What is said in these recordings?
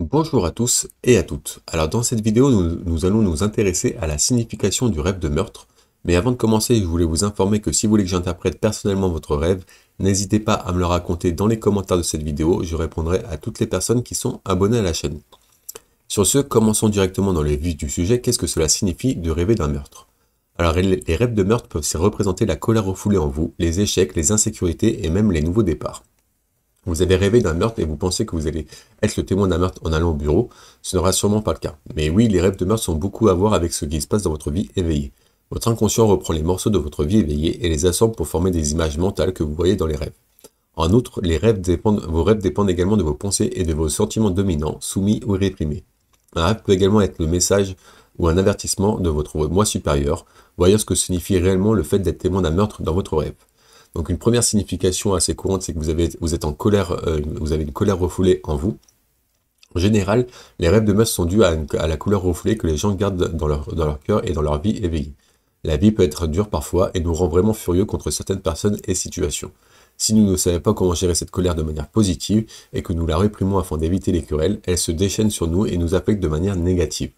Bonjour à tous et à toutes. Alors dans cette vidéo, nous allons nous intéresser à la signification du rêve de meurtre. Mais avant de commencer, je voulais vous informer que si vous voulez que j'interprète personnellement votre rêve, n'hésitez pas à me le raconter dans les commentaires de cette vidéo. Je répondrai à toutes les personnes qui sont abonnées à la chaîne. Sur ce, commençons directement dans le vif du sujet. Qu'est-ce que cela signifie de rêver d'un meurtre? Alors les rêves de meurtre peuvent représenter la colère refoulée en vous, les échecs, les insécurités et même les nouveaux départs. Vous avez rêvé d'un meurtre et vous pensez que vous allez être le témoin d'un meurtre en allant au bureau, ce n'aura sûrement pas le cas. Mais oui, les rêves de meurtre sont beaucoup à voir avec ce qui se passe dans votre vie éveillée. Votre inconscient reprend les morceaux de votre vie éveillée et les assemble pour former des images mentales que vous voyez dans les rêves. En outre, vos rêves dépendent également de vos pensées et de vos sentiments dominants, soumis ou réprimés. Un rêve peut également être le message ou un avertissement de votre moi supérieur, voyant ce que signifie réellement le fait d'être témoin d'un meurtre dans votre rêve. Donc une première signification assez courante, c'est que vous êtes en colère, vous avez une colère refoulée en vous. En général, les rêves de meurtre sont dus à la colère refoulée que les gens gardent dans leur cœur et dans leur vie éveillée. La vie peut être dure parfois et nous rend vraiment furieux contre certaines personnes et situations. Si nous ne savons pas comment gérer cette colère de manière positive et que nous la réprimons afin d'éviter les querelles, elle se déchaîne sur nous et nous affecte de manière négative.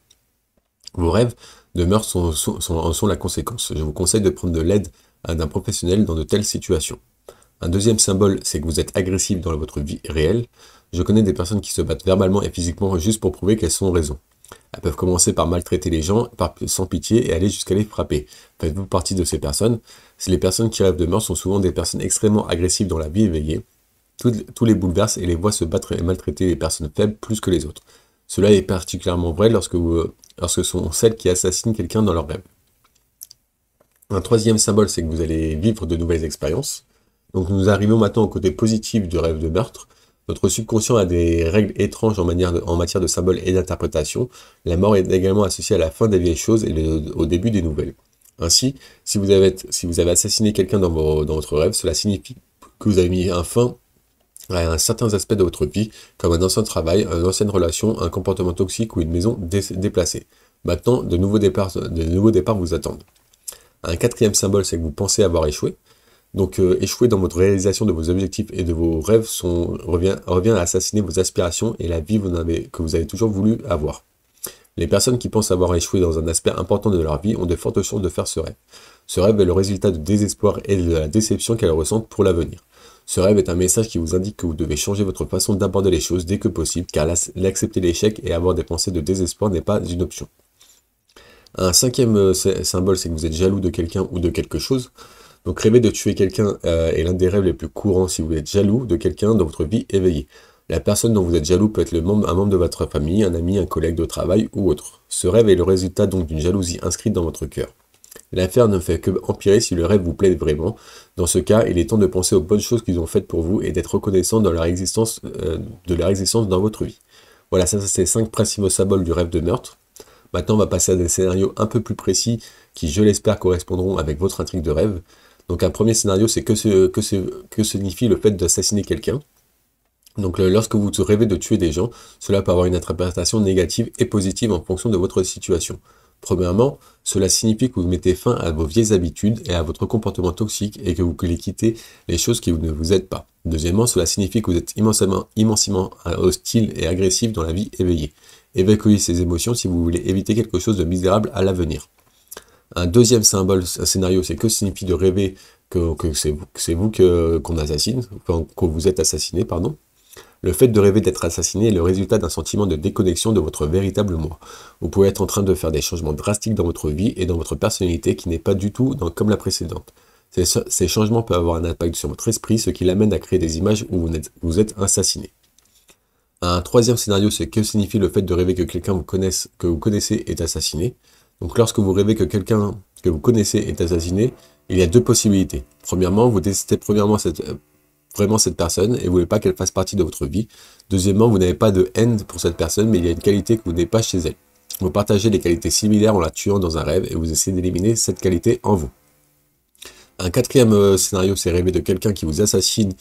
Vos rêves de meurtre en sont la conséquence. Je vous conseille de prendre de l'aide d'un professionnel dans de telles situations. Un deuxième symbole, c'est que vous êtes agressif dans votre vie réelle. Je connais des personnes qui se battent verbalement et physiquement juste pour prouver qu'elles ont raison. Elles peuvent commencer par maltraiter les gens sans pitié et aller jusqu'à les frapper. Faites-vous partie de ces personnes? Les personnes qui rêvent de meurtre sont souvent des personnes extrêmement agressives dans la vie éveillée. Tous les bouleversent et les voient se battre et maltraiter les personnes faibles plus que les autres. Cela est particulièrement vrai lorsque ce sont celles qui assassinent quelqu'un dans leur rêve. Un troisième symbole, c'est que vous allez vivre de nouvelles expériences. Donc nous arrivons maintenant au côté positif du rêve de meurtre. Votre subconscient a des règles étranges en matière de symboles et d'interprétation. La mort est également associée à la fin des vieilles choses et au début des nouvelles. Ainsi, si vous avez assassiné quelqu'un dans votre rêve, cela signifie que vous avez mis un fin à certains aspects de votre vie, comme un ancien travail, une ancienne relation, un comportement toxique ou une maison déplacée. Maintenant, de nouveaux départs vous attendent. Un quatrième symbole, c'est que vous pensez avoir échoué. Donc échouer dans votre réalisation de vos objectifs et de vos rêves revient à assassiner vos aspirations et la vie que vous avez toujours voulu avoir. Les personnes qui pensent avoir échoué dans un aspect important de leur vie ont de fortes chances de faire ce rêve. Ce rêve est le résultat du désespoir et de la déception qu'elles ressentent pour l'avenir. Ce rêve est un message qui vous indique que vous devez changer votre façon d'aborder les choses dès que possible, car l'accepter l'échec et avoir des pensées de désespoir n'est pas une option. Un cinquième symbole, c'est que vous êtes jaloux de quelqu'un ou de quelque chose. Donc rêver de tuer quelqu'un est l'un des rêves les plus courants si vous êtes jaloux de quelqu'un dans votre vie éveillée. La personne dont vous êtes jaloux peut être un membre de votre famille, un ami, un collègue de travail ou autre. Ce rêve est le résultat donc d'une jalousie inscrite dans votre cœur. L'affaire ne fait que empirer si le rêve vous plaît vraiment. Dans ce cas, il est temps de penser aux bonnes choses qu'ils ont faites pour vous et d'être reconnaissant de leur existence dans votre vie. Voilà, ça c'est 5 principaux symboles du rêve de meurtre. Maintenant, on va passer à des scénarios un peu plus précis qui, je l'espère, correspondront avec votre intrigue de rêve. Donc un premier scénario, c'est que signifie le fait d'assassiner quelqu'un. Donc lorsque vous rêvez de tuer des gens, cela peut avoir une interprétation négative et positive en fonction de votre situation. Premièrement, cela signifie que vous mettez fin à vos vieilles habitudes et à votre comportement toxique et que vous voulez quitter les choses qui ne vous aident pas. Deuxièmement, cela signifie que vous êtes immensément hostile et agressif dans la vie éveillée. Évacuez ces émotions si vous voulez éviter quelque chose de misérable à l'avenir. Un deuxième scénario, c'est que signifie de rêver que c'est vous qu'on assassine, enfin, que vous êtes assassiné, pardon. Le fait de rêver d'être assassiné est le résultat d'un sentiment de déconnexion de votre véritable moi. Vous pouvez être en train de faire des changements drastiques dans votre vie et dans votre personnalité qui n'est pas du tout comme la précédente. Ces changements peuvent avoir un impact sur votre esprit, ce qui l'amène à créer des images où vous êtes assassiné. Un troisième scénario, c'est que signifie le fait de rêver que quelqu'un que vous connaissez est assassiné. Donc lorsque vous rêvez que quelqu'un que vous connaissez est assassiné, il y a deux possibilités. Premièrement, vous détestez vraiment cette personne et vous ne voulez pas qu'elle fasse partie de votre vie. Deuxièmement, vous n'avez pas de haine pour cette personne, mais il y a une qualité que vous n'avez pas chez elle. Vous partagez des qualités similaires en la tuant dans un rêve et vous essayez d'éliminer cette qualité en vous. Un quatrième scénario, c'est rêver de quelqu'un qui vous assassine,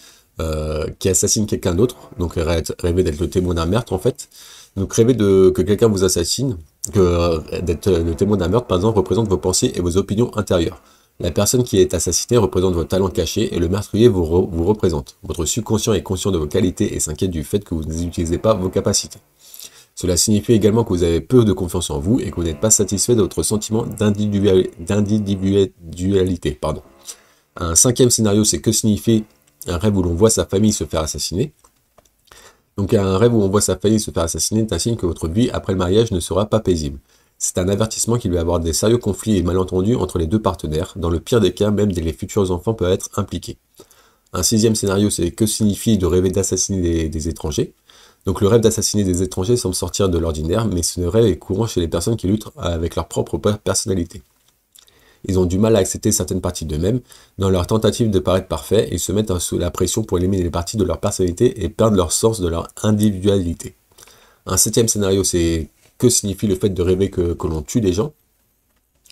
qui assassine quelqu'un d'autre. Donc rêver d'être le témoin d'un meurtre en fait. Donc rêver que quelqu'un vous assassine, d'être le témoin d'un meurtre par exemple représente vos pensées et vos opinions intérieures. La personne qui est assassinée représente vos talents cachés et le meurtrier vous représente. Votre subconscient est conscient de vos qualités et s'inquiète du fait que vous n'utilisez pas vos capacités. Cela signifie également que vous avez peu de confiance en vous et que vous n'êtes pas satisfait de votre sentiment d'individualité. Un cinquième scénario, c'est que signifie un rêve où l'on voit sa famille se faire assassiner. Donc un rêve où on voit sa famille se faire assassiner est un signe que votre vie après le mariage ne sera pas paisible. C'est un avertissement qu'il va y avoir des sérieux conflits et malentendus entre les deux partenaires. Dans le pire des cas, même les futurs enfants peuvent être impliqués. Un sixième scénario, c'est que signifie de rêver d'assassiner des étrangers. Donc le rêve d'assassiner des étrangers semble sortir de l'ordinaire, mais ce rêve est courant chez les personnes qui luttent avec leur propre personnalité. Ils ont du mal à accepter certaines parties d'eux-mêmes. Dans leur tentative de paraître parfait, ils se mettent sous la pression pour éliminer les parties de leur personnalité et perdre leur sens de leur individualité. Un septième scénario, c'est que signifie le fait de rêver que l'on tue des gens.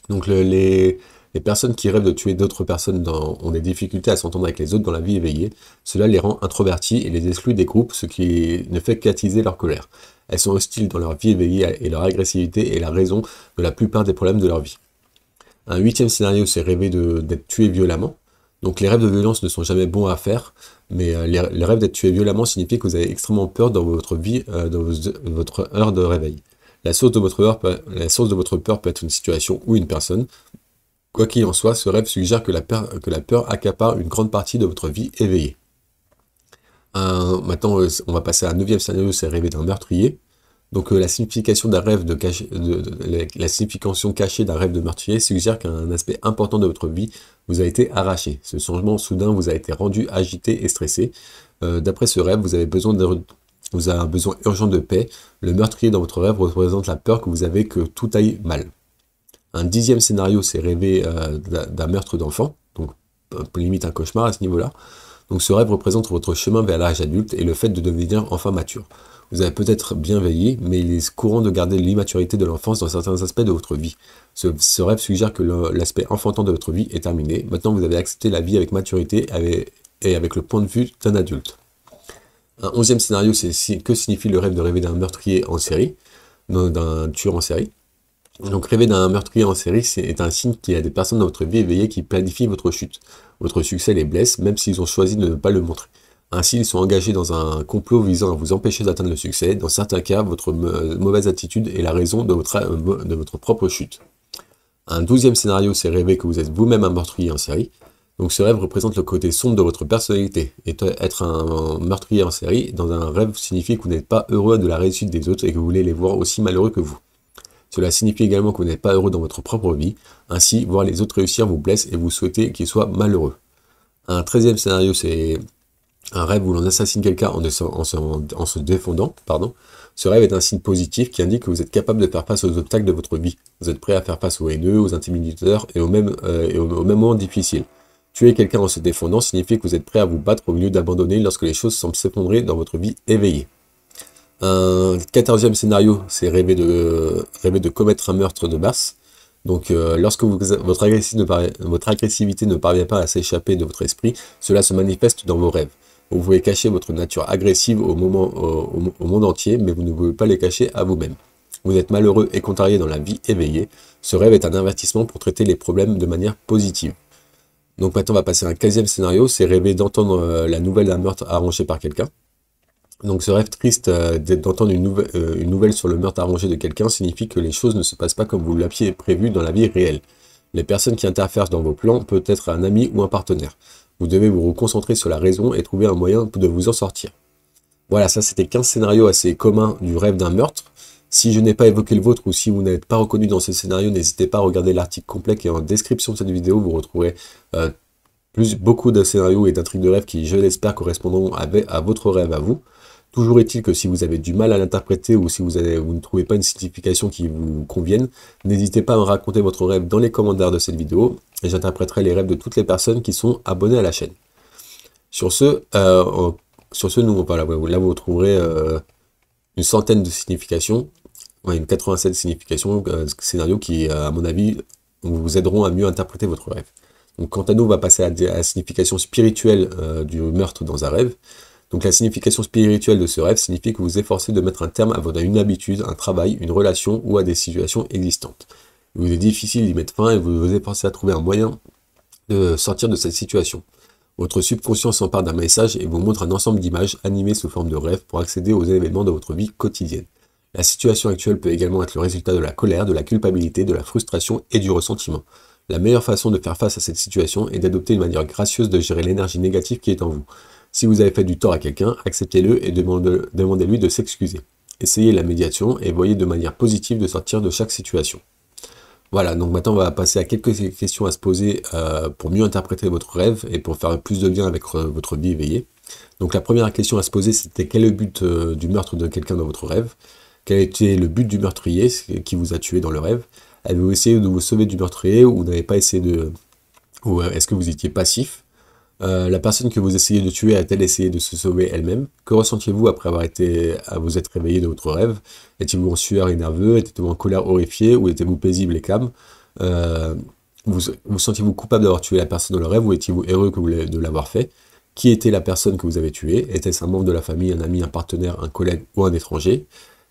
Donc les personnes qui rêvent de tuer d'autres personnes ont des difficultés à s'entendre avec les autres dans la vie éveillée. Cela les rend introvertis et les exclut des groupes, ce qui ne fait qu'attiser leur colère. Elles sont hostiles dans leur vie éveillée et leur agressivité est la raison de la plupart des problèmes de leur vie. Un huitième scénario, c'est rêver d'être tué violemment. Donc les rêves de violence ne sont jamais bons à faire, mais les rêves d'être tué violemment signifient que vous avez extrêmement peur dans votre vie, dans votre heure de réveil. La source de votre peur peut être une situation ou une personne. Quoi qu'il en soit, ce rêve suggère que la peur accapare une grande partie de votre vie éveillée. Maintenant, on va passer à un neuvième scénario, c'est rêver d'un meurtrier. Donc la signification d'un rêve la signification cachée d'un rêve de meurtrier suggère qu'un aspect important de votre vie vous a été arraché. Ce changement soudain vous a été rendu agité et stressé. D'après ce rêve, vous avez un besoin urgent de paix. Le meurtrier dans votre rêve représente la peur que vous avez que tout aille mal. Un dixième scénario, c'est rêver d'un meurtre d'enfant, donc limite un cauchemar à ce niveau-là. Donc ce rêve représente votre chemin vers l'âge adulte et le fait de devenir enfin mature. Vous avez peut-être bien veillé, mais il est courant de garder l'immaturité de l'enfance dans certains aspects de votre vie. Ce rêve suggère que l'aspect enfantin de votre vie est terminé. Maintenant, vous avez accepté la vie avec maturité et avec le point de vue d'un adulte. Un onzième scénario, c'est que signifie le rêve de rêver d'un meurtrier en série, d'un tueur en série. Donc rêver d'un meurtrier en série est un signe qu'il y a des personnes dans votre vie éveillée qui planifient votre chute. Votre succès les blesse, même s'ils ont choisi de ne pas le montrer. Ainsi, ils sont engagés dans un complot visant à vous empêcher d'atteindre le succès. Dans certains cas, votre mauvaise attitude est la raison de votre propre chute. Un douzième scénario, c'est rêver que vous êtes vous-même un meurtrier en série. Donc ce rêve représente le côté sombre de votre personnalité. Et être un meurtrier en série dans un rêve signifie que vous n'êtes pas heureux de la réussite des autres et que vous voulez les voir aussi malheureux que vous. Cela signifie également que vous n'êtes pas heureux dans votre propre vie. Ainsi, voir les autres réussir vous blesse et vous souhaitez qu'ils soient malheureux. Un treizième scénario, c'est un rêve où l'on assassine quelqu'un en se défendant. Ce rêve est un signe positif qui indique que vous êtes capable de faire face aux obstacles de votre vie. Vous êtes prêt à faire face aux haineux, aux intimidateurs et aux mêmes moments difficiles. Tuer quelqu'un en se défendant signifie que vous êtes prêt à vous battre au lieu d'abandonner lorsque les choses semblent s'effondrer dans votre vie éveillée. Un quatorzième scénario, c'est rêver de commettre un meurtre de masse. Donc lorsque votre agressivité ne parvient pas à s'échapper de votre esprit, cela se manifeste dans vos rêves. Vous pouvez cacher votre nature agressive au monde entier, mais vous ne pouvez pas les cacher à vous-même. Vous êtes malheureux et contrarié dans la vie éveillée. Ce rêve est un avertissement pour traiter les problèmes de manière positive. Donc maintenant on va passer à un 15e scénario, c'est rêver d'entendre la nouvelle d'un meurtre arrangé par quelqu'un. Donc ce rêve triste d'entendre une nouvelle sur le meurtre arrangé de quelqu'un signifie que les choses ne se passent pas comme vous l'aviez prévu dans la vie réelle. Les personnes qui interfèrent dans vos plans peuvent être un ami ou un partenaire. Vous devez vous concentrer sur la raison et trouver un moyen de vous en sortir. Voilà, ça c'était 15 scénarios assez communs du rêve d'un meurtre. Si je n'ai pas évoqué le vôtre ou si vous n'êtes pas reconnu dans ces scénarios, n'hésitez pas à regarder l'article complet qui est en description de cette vidéo. Vous retrouverez beaucoup de scénarios et d'intrigues de rêve qui, je l'espère, correspondront à votre rêve à vous. Toujours est-il que si vous avez du mal à l'interpréter ou si vous ne trouvez pas une signification qui vous convienne, n'hésitez pas à me raconter votre rêve dans les commentaires de cette vidéo et j'interpréterai les rêves de toutes les personnes qui sont abonnées à la chaîne. Sur ce, là vous retrouverez une centaine de significations, une 87 significations, scénarios qui, à mon avis, vous aideront à mieux interpréter votre rêve. Donc quant à nous, on va passer à la signification spirituelle du meurtre dans un rêve. Donc la signification spirituelle de ce rêve signifie que vous vous efforcez de mettre un terme à une habitude, un travail, une relation ou à des situations existantes. Il vous est difficile d'y mettre fin et vous vous efforcez à trouver un moyen de sortir de cette situation. Votre subconscient s'empare d'un message et vous montre un ensemble d'images animées sous forme de rêve pour accéder aux événements de votre vie quotidienne. La situation actuelle peut également être le résultat de la colère, de la culpabilité, de la frustration et du ressentiment. La meilleure façon de faire face à cette situation est d'adopter une manière gracieuse de gérer l'énergie négative qui est en vous. Si vous avez fait du tort à quelqu'un, acceptez-le et demandez-lui de s'excuser. Essayez la médiation et voyez de manière positive de sortir de chaque situation. Voilà, donc maintenant on va passer à quelques questions à se poser pour mieux interpréter votre rêve et pour faire plus de lien avec votre vie éveillée. Donc la première question à se poser, c'était quel est le but du meurtre de quelqu'un dans votre rêve? Quel était le but du meurtrier qui vous a tué dans le rêve? Avez-vous essayé de vous sauver du meurtrier ou n'avez pas essayé de... ou est-ce que vous étiez passif? La personne que vous essayez de tuer a-t-elle essayé de se sauver elle-même? Que ressentiez-vous après avoir à vous être réveillé de votre rêve? Étiez-vous en sueur et nerveux? Étiez-vous en colère horrifiée? Ou étiez-vous paisible et calme? Vous sentiez-vous coupable d'avoir tué la personne dans le rêve ou étiez-vous heureux de l'avoir fait? Qui était la personne que vous avez tuée? Était-ce un membre de la famille, un ami, un partenaire, un collègue ou un étranger?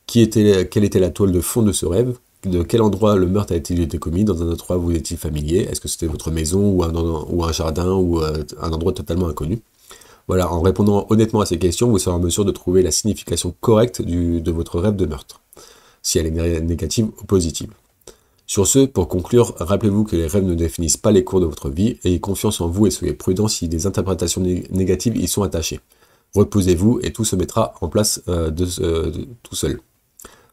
Quelle était la toile de fond de ce rêve? De quel endroit le meurtre a-t-il été commis? Dans un endroit où vous étiez familier? Est-ce que c'était votre maison ou un jardin ou un endroit totalement inconnu? Voilà, en répondant honnêtement à ces questions, vous serez en mesure de trouver la signification correcte de votre rêve de meurtre, si elle est négative ou positive. Sur ce, pour conclure, rappelez-vous que les rêves ne définissent pas les cours de votre vie, ayez confiance en vous et soyez prudent si des interprétations négatives y sont attachées. Reposez-vous et tout se mettra en place tout seul.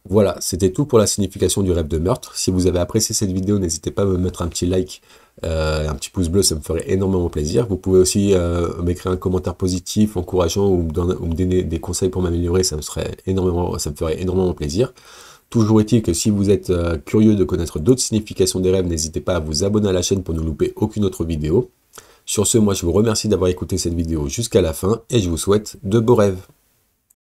Voilà, c'était tout pour la signification du rêve de meurtre. Si vous avez apprécié cette vidéo, n'hésitez pas à me mettre un petit like, un petit pouce bleu, ça me ferait énormément plaisir. Vous pouvez aussi m'écrire un commentaire positif, encourageant ou me donner des conseils pour m'améliorer, ça me ferait énormément plaisir. Toujours est-il que si vous êtes curieux de connaître d'autres significations des rêves, n'hésitez pas à vous abonner à la chaîne pour ne louper aucune autre vidéo. Sur ce, moi je vous remercie d'avoir écouté cette vidéo jusqu'à la fin et je vous souhaite de beaux rêves.